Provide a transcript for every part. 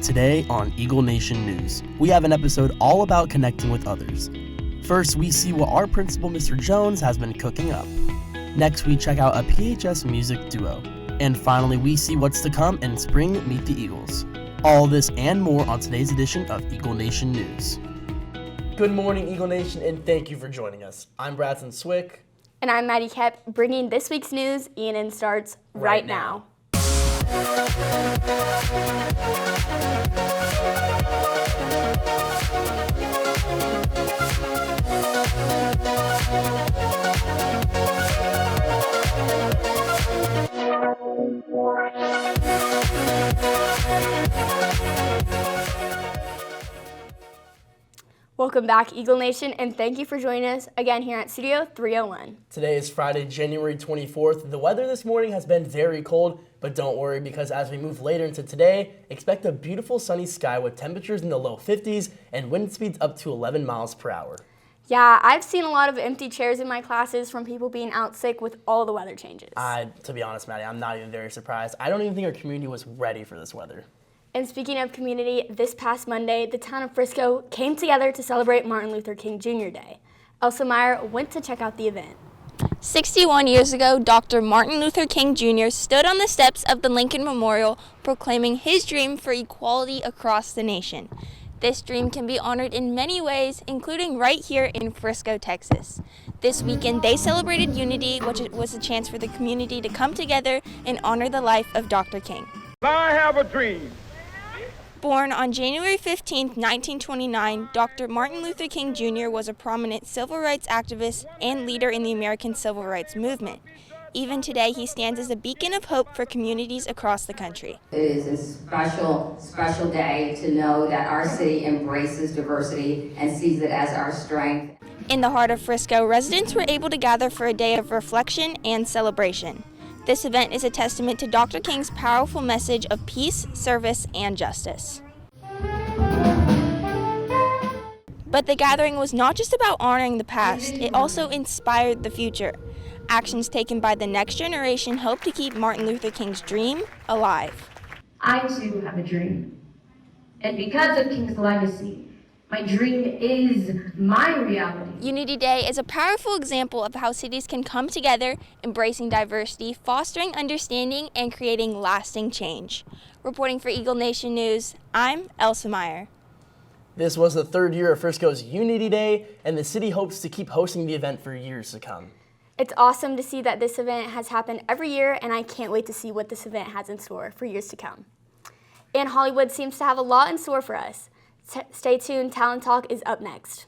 Today on Eagle Nation News, we have an episode all about connecting with others. First, we see what our principal, Mr. Jones, has been cooking up. Next, we check out a PHS music duo. And finally, we see what's to come in Spring Meet the Eagles. All this and more on today's edition of Eagle Nation News. Good morning, Eagle Nation, and thank you for joining us. I'm Bradson Swick. And I'm Maddie Kep, bringing this week's news. ENN starts right now. Welcome back, Eagle Nation, and thank you for joining us again here at Studio 301. Today is Friday, January 24th. The weather this morning has been very cold, but don't worry because as we move later into today, expect a beautiful sunny sky with temperatures in the low 50s and wind speeds up to 11 miles per hour. Yeah, I've seen a lot of empty chairs in my classes from people being out sick with all the weather changes. To be honest, Maddie, I'm not even very surprised. I don't even think our community was ready for this weather. And speaking of community, this past Monday, the town of Frisco came together to celebrate Martin Luther King Jr. Day. Elsa Meyer went to check out the event. 61 years ago, Dr. Martin Luther King Jr. stood on the steps of the Lincoln Memorial proclaiming his dream for equality across the nation. This dream can be honored in many ways, including right here in Frisco, Texas. This weekend, they celebrated Unity, which was a chance for the community to come together and honor the life of Dr. King. I have a dream. Born on January 15, 1929, Dr. Martin Luther King Jr. was a prominent civil rights activist and leader in the American civil rights movement. Even today, he stands as a beacon of hope for communities across the country. It is a special, special day to know that our city embraces diversity and sees it as our strength. In the heart of Frisco, residents were able to gather for a day of reflection and celebration. This event is a testament to Dr. King's powerful message of peace, service, and justice. But the gathering was not just about honoring the past, it also inspired the future. Actions taken by the next generation hope to keep Martin Luther King's dream alive. I too have a dream. And because of King's legacy, my dream is my reality. Unity Day is a powerful example of how cities can come together, embracing diversity, fostering understanding, and creating lasting change. Reporting for Eagle Nation News, I'm Elsa Meyer. This was the third year of Frisco's Unity Day, and the city hopes to keep hosting the event for years to come. It's awesome to see that this event has happened every year, and I can't wait to see what this event has in store for years to come. And Hollywood seems to have a lot in store for us. Stay tuned, Talent Talk is up next.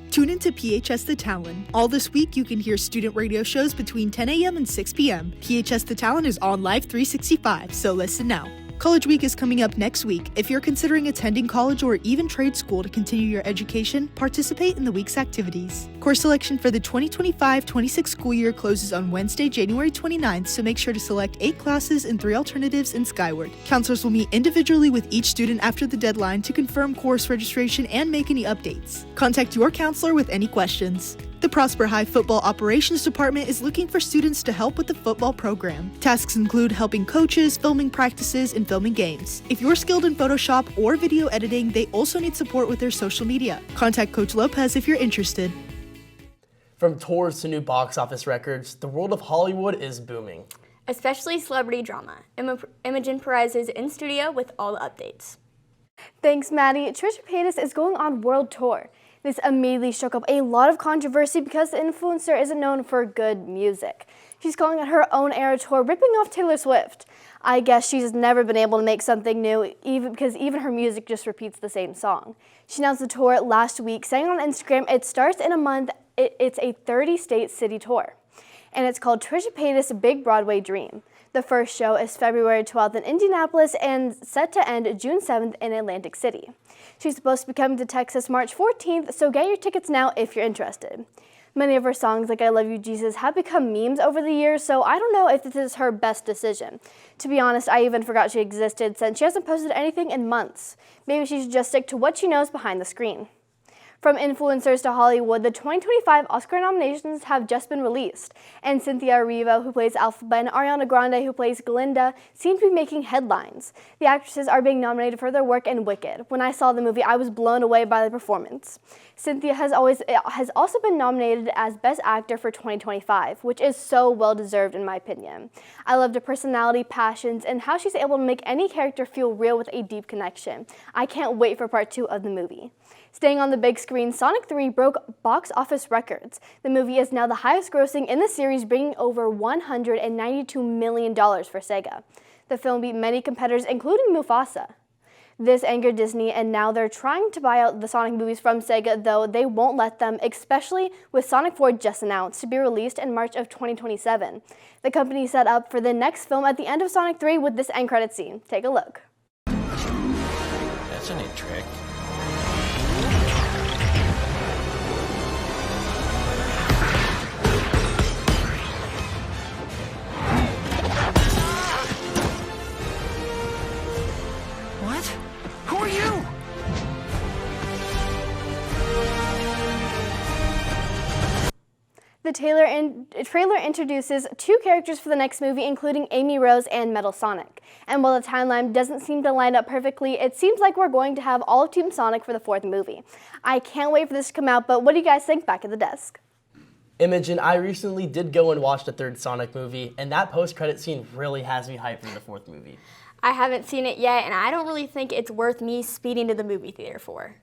Tune into PHS The Talent. All this week, you can hear student radio shows between 10 a.m. and 6 p.m. PHS The Talent is on Live 365, so listen now. College Week is coming up next week. If you're considering attending college or even trade school to continue your education, participate in the week's activities. Course selection for the 2025-26 school year closes on Wednesday, January 29th, so make sure to select 8 classes and 3 alternatives in Skyward. Counselors will meet individually with each student after the deadline to confirm course registration and make any updates. Contact your counselor with any questions. The Prosper High Football Operations Department is looking for students to help with the football program. Tasks include helping coaches, filming practices, and filming games. If you're skilled in Photoshop or video editing, they also need support with their social media. Contact Coach Lopez if you're interested. From tours to new box office records, the world of Hollywood is booming. Especially celebrity drama. Imogen Perez is in studio with all the updates. Thanks, Maddie. Trisha Paytas is going on world tour. This immediately struck up a lot of controversy because the influencer isn't known for good music. She's calling it her own era tour, ripping off Taylor Swift. I guess she's never been able to make something new, because even her music just repeats the same song. She announced the tour last week, saying on Instagram it starts in a month. It's a 30-state city tour, and it's called Trisha Paytas' Big Broadway Dream. The first show is February 12th in Indianapolis and set to end June 7th in Atlantic City. She's supposed to be coming to Texas March 14th, so get your tickets now if you're interested. Many of her songs, like I Love You, Jesus, have become memes over the years, so I don't know if this is her best decision. To be honest, I even forgot she existed since she hasn't posted anything in months. Maybe she should just stick to what she knows behind the screen. From influencers to Hollywood, the 2025 Oscar nominations have just been released, and Cynthia Erivo, who plays Alphaba, and Ariana Grande, who plays Glinda, seem to be making headlines. The actresses are being nominated for their work in Wicked. When I saw the movie, I was blown away by the performance. Cynthia has also been nominated as Best Actor for 2025, which is so well-deserved in my opinion. I loved her personality, passions, and how she's able to make any character feel real with a deep connection. I can't wait for part 2 of the movie. Staying on the big screen, Sonic 3 broke box office records. The movie is now the highest grossing in the series, bringing over $192 million for Sega. The film beat many competitors, including Mufasa. This angered Disney, and now they're trying to buy out the Sonic movies from Sega, though they won't let them, especially with Sonic 4 just announced to be released in March of 2027. The company set up for the next film at the end of Sonic 3 with this end credit scene. Take a look. That's a neat trick. Who are you? The trailer introduces 2 characters for the next movie, including Amy Rose and Metal Sonic. And while the timeline doesn't seem to line up perfectly, it seems like we're going to have all of Team Sonic for the 4th movie. I can't wait for this to come out, but what do you guys think back at the desk? Imogen, I recently did go and watch the 3rd Sonic movie, and that post-credit scene really has me hyped for the 4th movie. I haven't seen it yet, and I don't really think it's worth me speeding to the movie theater for.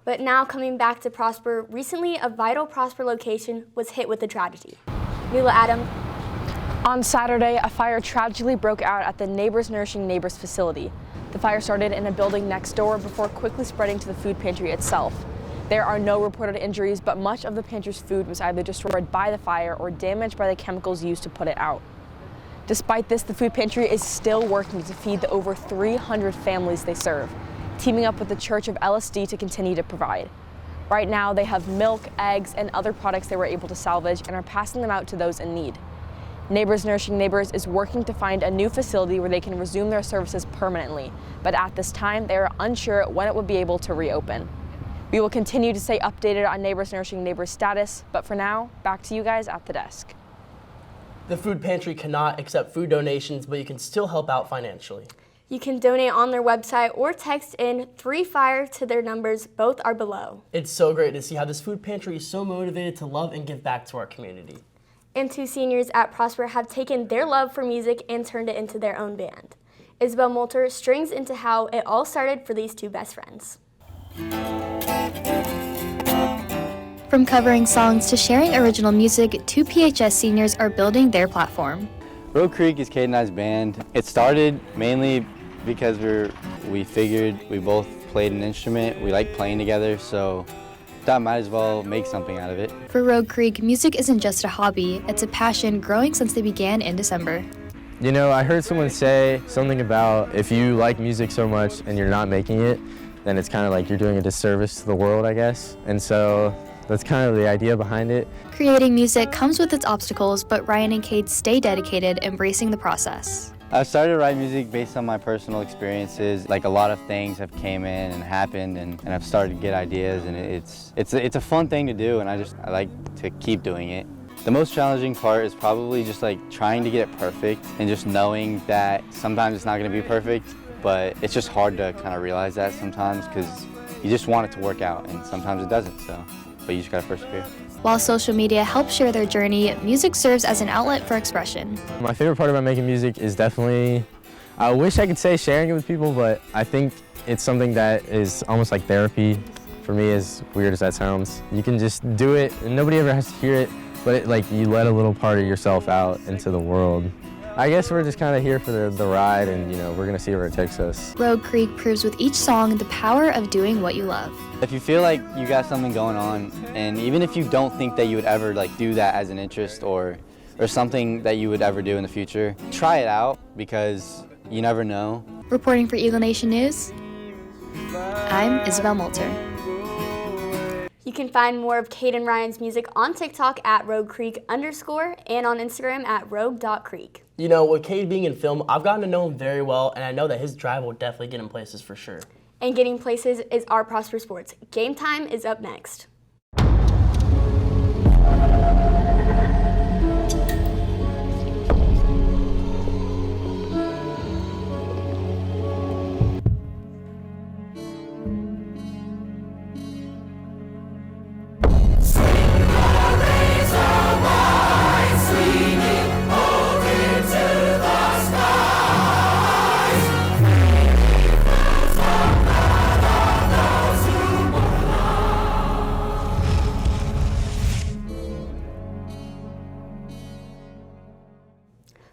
But now coming back to Prosper, recently a vital Prosper location was hit with a tragedy. Mila Adam. On Saturday, a fire tragically broke out at the Neighbors Nourishing Neighbors facility. The fire started in a building next door before quickly spreading to the food pantry itself. There are no reported injuries, but much of the pantry's food was either destroyed by the fire or damaged by the chemicals used to put it out. Despite this, the food pantry is still working to feed the over 300 families they serve, teaming up with the Church of LSD to continue to provide. Right now, they have milk, eggs, and other products they were able to salvage and are passing them out to those in need. Neighbors Nourishing Neighbors is working to find a new facility where they can resume their services permanently, but at this time, they are unsure when it will be able to reopen. We will continue to stay updated on Neighbors Nourishing Neighbors status, but for now, back to you guys at the desk. The food pantry cannot accept food donations, but you can still help out financially. You can donate on their website or text in 3FIRE to their numbers. Both are below. It's so great to see how this food pantry is so motivated to love and give back to our community. And 2 seniors at Prosper have taken their love for music and turned it into their own band. Isabel Moulter strings into how it all started for these 2 best friends. From covering songs to sharing original music, 2 PHS seniors are building their platform. Road Creek is Kate and I's band. It started mainly because we figured we both played an instrument, we like playing together, so thought might as well make something out of it. For Road Creek, music isn't just a hobby, it's a passion growing since they began in December. You know, I heard someone say something about if you like music so much and you're not making it, then it's kind of like you're doing a disservice to the world, I guess. And so that's kind of the idea behind it. Creating music comes with its obstacles, but Ryan and Kate stay dedicated, embracing the process. I started to write music based on my personal experiences. Like a lot of things have came in and happened, and I've started to get ideas, and it's a fun thing to do, and I like to keep doing it. The most challenging part is probably just like trying to get it perfect and just knowing that sometimes it's not going to be perfect, but it's just hard to kind of realize that sometimes because you just want it to work out, and sometimes it doesn't, but you just gotta persevere. While social media helps share their journey, music serves as an outlet for expression. My favorite part about making music is definitely, I wish I could say sharing it with people, but I think it's something that is almost like therapy for me, as weird as that sounds. You can just do it and nobody ever has to hear it, but you let a little part of yourself out into the world. I guess we're just kind of here for the ride, and we're gonna see where it takes us. Road Creek proves with each song the power of doing what you love. If you feel like you got something going on, and even if you don't think that you would ever do that as an interest or something that you would ever do in the future, try it out because you never know. Reporting for Eagle Nation News, I'm Isabel Moulter. You can find more of Kate and Ryan's music on TikTok at roguecreek_ and on Instagram at rogue.creek. With Cade being in film, I've gotten to know him very well, and I know that his drive will definitely get him places for sure. and getting places is our Prosper Sports. Game time is up next.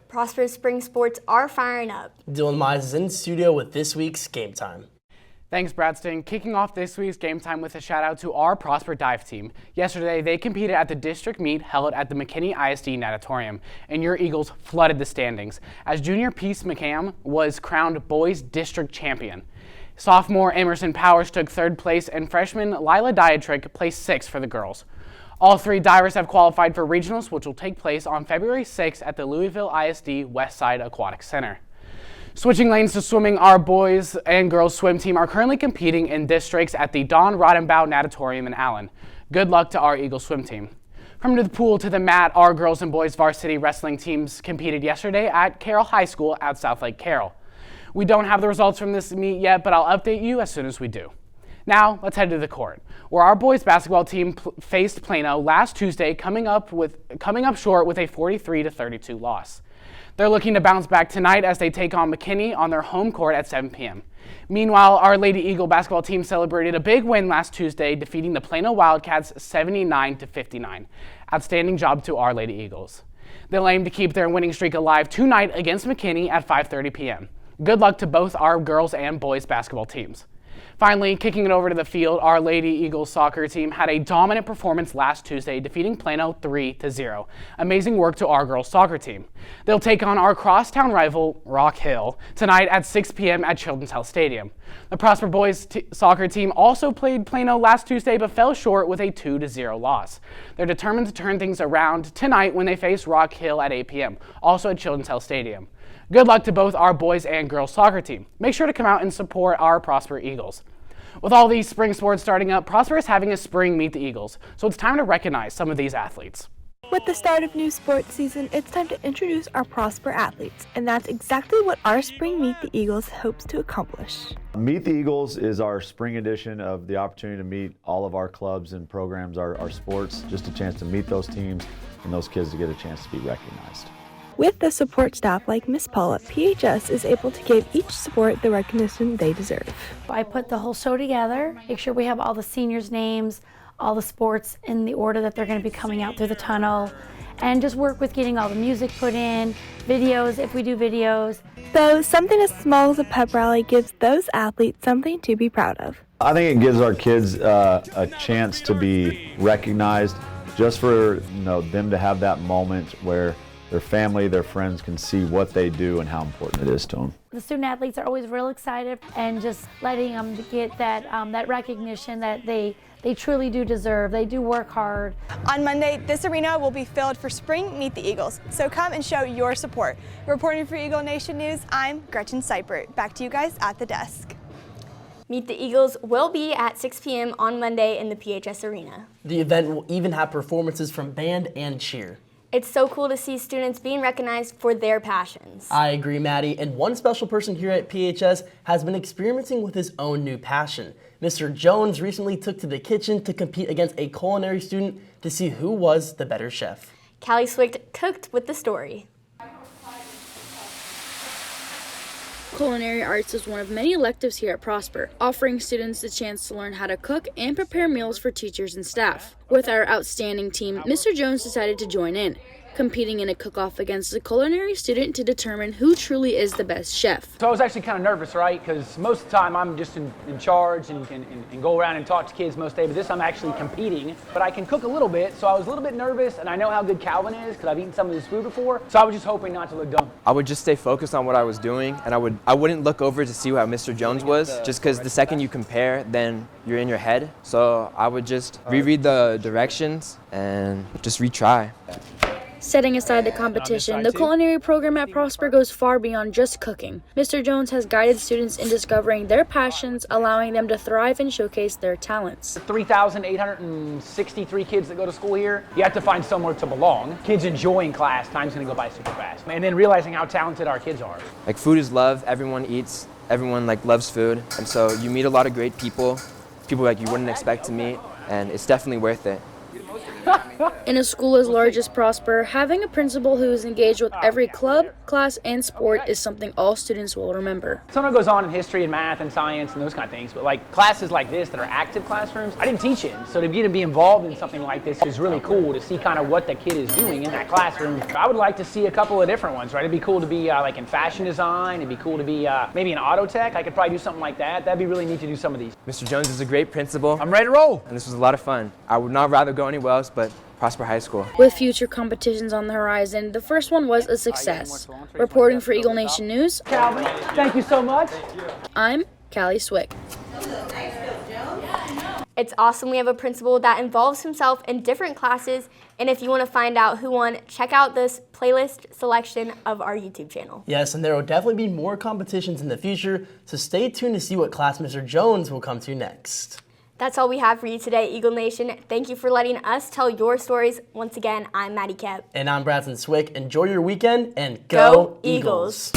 Prosper Spring Sports are firing up. Dylan Mize is in studio with this week's Game Time. Thanks, Bradston. Kicking off this week's Game Time with a shout out to our Prosper Dive team. Yesterday, they competed at the district meet held at the McKinney ISD Natatorium, and your Eagles flooded the standings as junior Peace McCam was crowned boys district champion. Sophomore Emerson Powers took third place, and freshman Lila Dietrich placed sixth for the girls. All three divers have qualified for regionals, which will take place on February 6th at the Louisville ISD Westside Aquatic Center. Switching lanes to swimming, our boys and girls swim team are currently competing in districts at the Don Rodenbaugh Natatorium in Allen. Good luck to our Eagles swim team. From the pool to the mat, our girls and boys varsity wrestling teams competed yesterday at Carroll High School at South Lake Carroll. We don't have the results from this meet yet, but I'll update you as soon as we do. Now, let's head to the court, where our boys basketball team faced Plano last Tuesday, coming up short with a 43-32 loss. They're looking to bounce back tonight as they take on McKinney on their home court at 7 p.m. Meanwhile, our Lady Eagle basketball team celebrated a big win last Tuesday, defeating the Plano Wildcats 79-59. Outstanding job to our Lady Eagles. They'll aim to keep their winning streak alive tonight against McKinney at 5:30 p.m. Good luck to both our girls and boys basketball teams. Finally, kicking it over to the field, our Lady Eagles soccer team had a dominant performance last Tuesday, defeating Plano 3-0. Amazing work to our girls soccer team. They'll take on our crosstown rival, Rock Hill, tonight at 6 p.m. at Children's Health Stadium. The Prosper boys soccer team also played Plano last Tuesday, but fell short with a 2-0 loss. They're determined to turn things around tonight when they face Rock Hill at 8 p.m., also at Children's Health Stadium. Good luck to both our boys and girls soccer team. Make sure to come out and support our Prosper Eagles. With all these spring sports starting up, Prosper is having a spring Meet the Eagles, so it's time to recognize some of these athletes. With the start of new sports season, it's time to introduce our Prosper athletes, and that's exactly what our spring Meet the Eagles hopes to accomplish. Meet the Eagles is our spring edition of the opportunity to meet all of our clubs and programs, our sports, just a chance to meet those teams and those kids to get a chance to be recognized. With the support staff like Miss Paula, PHS is able to give each sport the recognition they deserve. I put the whole show together, make sure we have all the seniors' names, all the sports in the order that they're going to be coming out through the tunnel, and just work with getting all the music put in, videos if we do videos. So something as small as a pep rally gives those athletes something to be proud of. I think it gives our kids a chance to be recognized just for them to have that moment where their family, their friends can see what they do and how important it is to them. The student athletes are always real excited, and just letting them get that that recognition that they truly do deserve. They do work hard. On Monday, this arena will be filled for Spring Meet the Eagles, so come and show your support. Reporting for Eagle Nation News, I'm Gretchen Seipert. Back to you guys at the desk. Meet the Eagles will be at 6 p.m. on Monday in the PHS Arena. The event will even have performances from band and cheer. It's so cool to see students being recognized for their passions. I agree, Maddie. And one special person here at PHS has been experimenting with his own new passion. Mr. Jones recently took to the kitchen to compete against a culinary student to see who was the better chef. Callie Swift cooked with the story. Culinary arts is one of many electives here at Prosper, offering students the chance to learn how to cook and prepare meals for teachers and staff. With our outstanding team, Mr. Jones decided to join in, competing in a cook-off against a culinary student to determine who truly is the best chef. So I was actually kind of nervous, right? Because most of the time I'm just in charge and go around and talk to kids most day, but this I'm actually competing. But I can cook a little bit, so I was a little bit nervous, and I know how good Calvin is because I've eaten some of his food before, so I was just hoping not to look dumb. I would just stay focused on what I was doing, and I wouldn't look over to see how Mr. Jones was, just because the second you compare, then you're in your head. So I would just reread the directions and just retry. Setting aside the competition, the culinary program at Prosper goes far beyond just cooking. Mr. Jones has guided students in discovering their passions, allowing them to thrive and showcase their talents. 3,863 kids that go to school here, you have to find somewhere to belong. Kids enjoying class, time's gonna go by super fast. And then realizing how talented our kids are. Like, food is love, everyone eats, everyone like loves food, and so you meet a lot of great people like you wouldn't expect to meet, and it's definitely worth it. In a school as large as Prosper, having a principal who is engaged with every club, class, and sport is something all students will remember. Something goes on in history and math and science and those kind of things, but like classes like this that are active classrooms, I didn't teach it. So to get to be involved in something like this is really cool to see kind of what the kid is doing in that classroom. I would like to see a couple of different ones, right? It'd be cool to be like in fashion design. It'd be cool to be maybe in auto tech. I could probably do something like that. That'd be really neat to do some of these. Mr. Jones is a great principal. I'm ready to roll. And this was a lot of fun. I would not rather go anywhere else but Prosper High School. With future competitions on the horizon, the first one was a success. Reporting for Eagle Nation News, Calvin, thank you so much. I'm Callie Swick. It's awesome we have a principal that involves himself in different classes, and if you want to find out who won, check out this playlist selection of our YouTube channel. Yes, and there will definitely be more competitions in the future, so stay tuned to see what class Mr. Jones will come to next. That's all we have for you today, Eagle Nation. Thank you for letting us tell your stories. Once again, I'm Maddie Kep. And I'm Bradson Swick. Enjoy your weekend and go Eagles!